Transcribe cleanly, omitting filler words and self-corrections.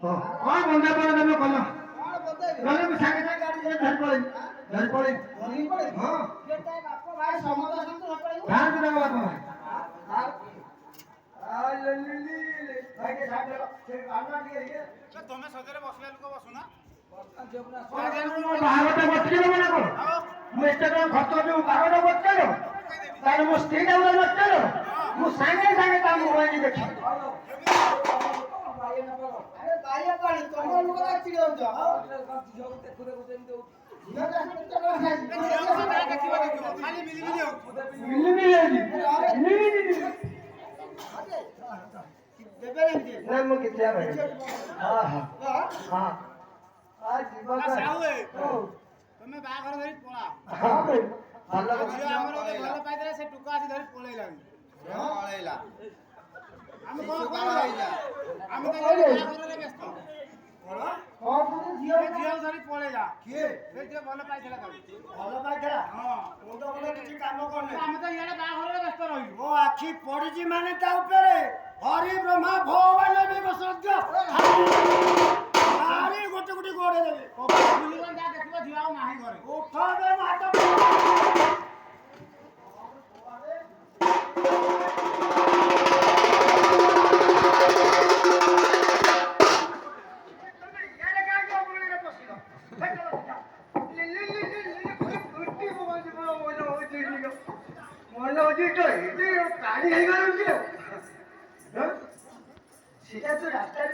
ହଁ କଣ ବନ୍ଧା ପରେ ତମେ କଲ କଣ ବତେଇବି? ଗଲେ ମୁଁ ସାଙ୍ଗେ ସାଙ୍ଗେ ଗାଡି ଧରି ପଳେଇ ଧରିକି ପଳେଇ ହଁ କିଏ ତା ବାପ ଭାଇ ସମସ୍ତ ସହିତ ପଳେଇବୁ। ଯାଆନ୍ତୁ ତାଙ୍କ ବାପ ଭାଇ ତମେ ସଜରେ ବସିଲା ଲୋକ ବସୁନା ବାହାଘରଟା ବସିଲେ ନା କଣ ମୁଁ ଏତେ ଟଙ୍କା ଖର୍ଚ୍ଚ ଯୋଉ ବାହାଘରଟା ବସିଲ ତାହେଲେ ମୋ ସ୍ତ୍ରୀଟା ଗୋଟେ ବସିଲ ମୁଁ ସାଙ୍ଗେ ସାଙ୍ଗେ ତା ମୋବାଇଲ ଦେଖି ଆରେ ବାଇଆ ପାଣି ତମ ଲୋକ ରାତି ଯାଉଛ ଖାଲି ମିଳିମିଳି ଆଉ ଦେବେ ଏମିତି ନା ମୁଁ କିଛି ହଁ ହଁ ତମେ ବାହାଘର ଧରି ପଳା ଭଲ ଝିଅ ଆମର ଗୋଟେ ଭଲ ପାଇଥିଲା ସେ ଟୁକା ଆସି ଧରି ପଳେଇଲାଣି ପଳେଇଲା ଆମେ କଣ କରିବା ଆମେ ତ ବାହାଘରରେ ବ୍ୟସ୍ତ ଝିଅ ଝିଅ ଧରି ପଳେଇଲା କିଏ ସେ ଝିଅ ଭଲ ପାଇଥିଲା ତାକୁ ଭଲ ପାଇଥିଲା ହଁ ମୁଁ ତ ବୋଲେ କିଛି କାମ କରୁନି ଆମେ ତ ଇଆଡେ ବାହାଘରରେ ବ୍ୟସ୍ତ ରହିଲୁ ମୋ ଆଖି ପଡିଛି ମାନେ ତା ଉପରେ ହରି ବ୍ରହ୍ମା ଭଗବାନ ସତ୍ୟ ଭାରି ଗୋଟେ ଗୋଟେ ଗୋଡେ ଦେବେ ବୁଲିବ ଯାହା ଦେଖିବ ଝିଅ ଆଉ ନାହିଁ ଘରେ ଉଠବେ ମାଟ সেটা তো রাস্তায়